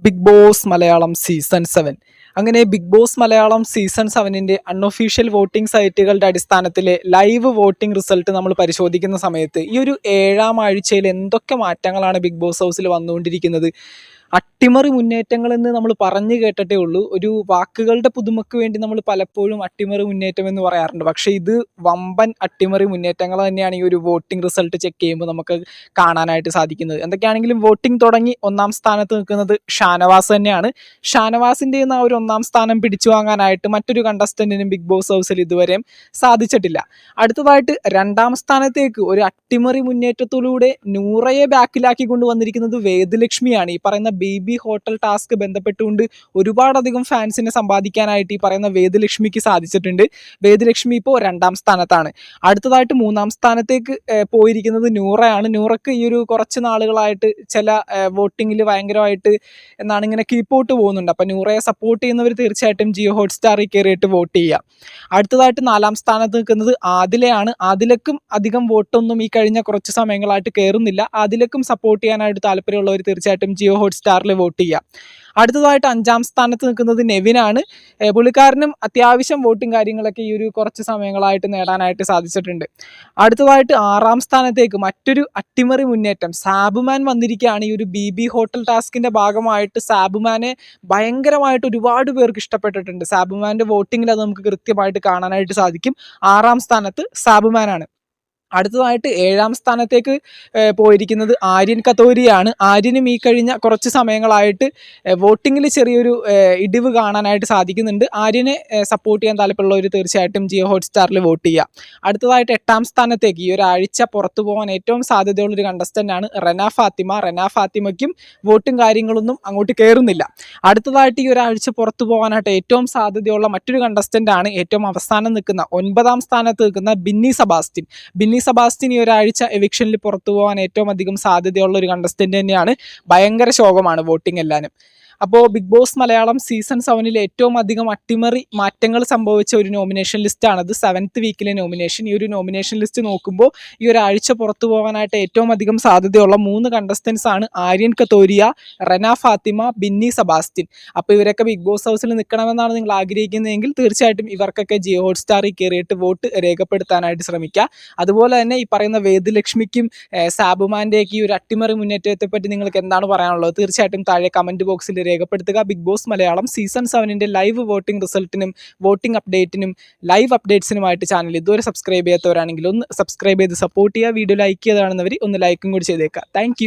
Big boss Malayalam season 7. അങ്ങനെ Bigg boss Malayalam season 7ൻ്റെ unofficial voting സൈറ്റുകളുടെ അടിസ്ഥാനത്തിലെ ലൈവ് വോട്ടിംഗ് റിസൾട്ട് നമ്മൾ പരിശോധിക്കുന്ന സമയത്ത് ഈ ഒരു 7ാം ആഴ്ചയിൽ എന്തൊക്കെ മാറ്റങ്ങളാണ് ബിഗ് ബോസ് ഹൗസിൽ വന്നുകൊണ്ടിരിക്കുന്നത്. അട്ടിമറി മുന്നേറ്റങ്ങളെന്ന് നമ്മൾ പറഞ്ഞു കേട്ടിട്ടേ ഉള്ളൂ. ഒരു വാക്കുകളുടെ പുതുമയ്ക്ക് വേണ്ടി നമ്മൾ പലപ്പോഴും അട്ടിമറി മുന്നേറ്റം എന്ന് പറയാറുണ്ട്. പക്ഷേ ഇത് വമ്പൻ അട്ടിമറി മുന്നേറ്റങ്ങൾ തന്നെയാണ് ഈ ഒരു വോട്ടിംഗ് റിസൾട്ട് ചെക്ക് ചെയ്യുമ്പോൾ നമുക്ക് കാണാനായിട്ട് സാധിക്കുന്നത്. എന്തൊക്കെയാണെങ്കിലും വോട്ടിംഗ് തുടങ്ങി 1ാം സ്ഥാനത്ത് നിൽക്കുന്നത് ഷാനവാസ് തന്നെയാണ്. ഷാനവാസിൻ്റെ ആ ഒരു 1ാം സ്ഥാനം പിടിച്ചു വാങ്ങാനായിട്ട് മറ്റൊരു കണ്ടസ്റ്റന്റിനും ബിഗ് ബോസ് ഹൗസിൽ ഇതുവരെയും സാധിച്ചിട്ടില്ല. അടുത്തതായിട്ട് 2ാം സ്ഥാനത്തേക്ക് ഒരു അട്ടിമറി മുന്നേറ്റത്തിലൂടെ നൂറയെ ബാക്കിലാക്കി കൊണ്ടുവന്നിരിക്കുന്നത് വേദലക്ഷ്മിയാണ്. ഈ പറയുന്ന ബേബി ഹോട്ടൽ ടാസ്ക് ബന്ധപ്പെട്ടുകൊണ്ട് ഒരുപാടധികം ഫാൻസിനെ സമ്പാദിക്കാനായിട്ട് ഈ പറയുന്ന വേദലക്ഷ്മിക്ക് സാധിച്ചിട്ടുണ്ട്. വേദലക്ഷ്മി ഇപ്പോൾ 2ാം സ്ഥാനത്താണ്. അടുത്തതായിട്ട് 3ാം സ്ഥാനത്തേക്ക് പോയിരിക്കുന്നത് നൂറയാണ്. നൂറക്ക് ഈ ഒരു കുറച്ച് നാളുകളായിട്ട് ചില വോട്ടിങ്ങിൽ ഭയങ്കരമായിട്ട് എന്നാണ് ഇങ്ങനെ കീപ്പൗട്ട് പോകുന്നുണ്ട്. അപ്പം നൂറയെ സപ്പോർട്ട് ചെയ്യുന്നവർ തീർച്ചയായിട്ടും ജിയോ ഹോട്ട്സ്റ്റാറിൽ കയറിയിട്ട് വോട്ട് ചെയ്യുക. അടുത്തതായിട്ട് 4ാം സ്ഥാനത്ത് നിൽക്കുന്നത് ആദിലയാണ്. ആദിലക്കും അധികം വോട്ടൊന്നും ഈ കഴിഞ്ഞ കുറച്ച് സമയങ്ങളായിട്ട് കയറുന്നില്ല. ആദിലക്കും സപ്പോർട്ട് ചെയ്യാനായിട്ട് താല്പര്യമുള്ളവർ തീർച്ചയായിട്ടും ജിയോ ഹോട്ട്സ്റ്റാറിൽ വോട്ട് ചെയ്യുക. അടുത്തതായിട്ട് 5ാം സ്ഥാനത്ത് നിൽക്കുന്നത് നെവിനാണ്. പുള്ളിക്കാരനും അത്യാവശ്യം വോട്ടും കാര്യങ്ങളൊക്കെ ഈ ഒരു കുറച്ച് സമയങ്ങളായിട്ട് നേടാനായിട്ട് സാധിച്ചിട്ടുണ്ട്. അടുത്തതായിട്ട് 6ാം സ്ഥാനത്തേക്ക് മറ്റൊരു അട്ടിമറി മുന്നേറ്റം സാബുമാൻ വന്നിരിക്കുകയാണ്. ഈ ഒരു ബി ഹോട്ടൽ ടാസ്കിൻ്റെ ഭാഗമായിട്ട് സാബുമാനെ ഭയങ്കരമായിട്ട് ഒരുപാട് പേർക്ക് ഇഷ്ടപ്പെട്ടിട്ടുണ്ട്. സാബുമാൻ്റെ വോട്ടിങ്ങിൽ അത് നമുക്ക് കൃത്യമായിട്ട് കാണാനായിട്ട് സാധിക്കും. 6ാം സ്ഥാനത്ത് സാബുമാനാണ്. അടുത്തതായിട്ട് 7ാം സ്ഥാനത്തേക്ക് പോയിരിക്കുന്നത് ആര്യൻ കത്തോരിയാണ്. ആര്യനും ഈ കഴിഞ്ഞ കുറച്ച് സമയങ്ങളായിട്ട് വോട്ടിങ്ങിൽ ചെറിയൊരു ഇടിവ് കാണാനായിട്ട് സാധിക്കുന്നുണ്ട്. ആര്യനെ സപ്പോർട്ട് ചെയ്യാൻ താല്പര്യമുള്ളവർ തീർച്ചയായിട്ടും ജിയോ ഹോട്ട്സ്റ്റാറിൽ വോട്ട് ചെയ്യുക. അടുത്തതായിട്ട് 8ാം സ്ഥാനത്തേക്ക് ഈ ഒരാഴ്ച പുറത്തു പോകാൻ ഏറ്റവും സാധ്യതയുള്ളൊരു കണ്ടസ്റ്റൻ്റാണ് റെന ഫാത്തിമ. റെന ഫാത്തിമയ്ക്കും വോട്ടും കാര്യങ്ങളൊന്നും അങ്ങോട്ട് കയറുന്നില്ല. അടുത്തതായിട്ട് ഈ ഒരാഴ്ച പുറത്തു പോകാനായിട്ട് ഏറ്റവും സാധ്യതയുള്ള മറ്റൊരു കണ്ടസ്റ്റൻ്റാണ് ഏറ്റവും അവസാനം നിൽക്കുന്ന 9ാം സ്ഥാനത്ത് നിൽക്കുന്ന ബിന്നി സെബാസ്റ്റ്യൻ. ബിന്നി സെബാസ്റ്റ്യൻ ഈ ഒരാഴ്ച എവിക്ഷനിൽ പുറത്തു പോകാൻ ഏറ്റവും അധികം സാധ്യതയുള്ള ഒരു കണ്ടസ്റ്റന്റ് തന്നെയാണ്. ഭയങ്കര ശോകമാണ് വോട്ടിംഗ് എല്ലാവരും. അപ്പോൾ ബിഗ് ബോസ് മലയാളം സീസൺ 7ൽ ഏറ്റവും അധികം അട്ടിമറി മാറ്റങ്ങൾ സംഭവിച്ച ഒരു നോമിനേഷൻ ലിസ്റ്റാണത്. 7th വീക്കിലെ nomination. ഈ ഒരു നോമിനേഷൻ ലിസ്റ്റ് നോക്കുമ്പോൾ ഈ ഒരാഴ്ച പുറത്തു പോകാനായിട്ട് ഏറ്റവും അധികം സാധ്യതയുള്ള 3 കണ്ടസ്റ്റൻസ് ആണ് ആര്യൻ കത്തോരിയ, റെന ഫാത്തിമ, ബിന്നി സെബാസ്റ്റ്യൻ. അപ്പോൾ ഇവരൊക്കെ ബിഗ് ബോസ് ഹൗസിൽ നിൽക്കണമെന്നാണ് നിങ്ങൾ ആഗ്രഹിക്കുന്നതെങ്കിൽ തീർച്ചയായിട്ടും ഇവർക്കൊക്കെ ജിയോ ഹോട്ട്സ്റ്റാറിൽ കയറിയിട്ട് വോട്ട് രേഖപ്പെടുത്താനായിട്ട് ശ്രമിക്കുക. അതുപോലെ തന്നെ ഈ പറയുന്ന വേദലക്ഷ്മിക്കും സാബുമാൻ്റെയൊക്കെ ഈ ഒരു അട്ടിമറി മുന്നേറ്റത്തെ പറ്റി നിങ്ങൾക്ക് എന്താണ് പറയാനുള്ളത്? തീർച്ചയായിട്ടും താഴെ കമൻറ്റ് ബോക്സിൽ രേഖപ്പെടുത്തുക. ബിഗ് ബോസ് മലയാളം സീസൺ 7ൻ്റെ ലൈവ് വോട്ടിംഗ് റിസൾട്ടിനും വോട്ടിംഗ് അപ്ഡേറ്റിനും ലൈവ് അപ്ഡേറ്റ്സിനുമായിട്ട് ചാനൽ ഇതുവരെ സബ്സ്ക്രൈബ് ചെയ്യാത്തവരാണെങ്കിൽ ഒന്ന് സബ്സ്ക്രൈബ് ചെയ്ത് സപ്പോർട്ട് ചെയ്യുക. വീഡിയോ ലൈക്ക് ചെയ്ത് കാണുന്നവർ ഒന്ന് ലൈക്കും കൂടി ചെയ്തേക്കുക. താങ്ക്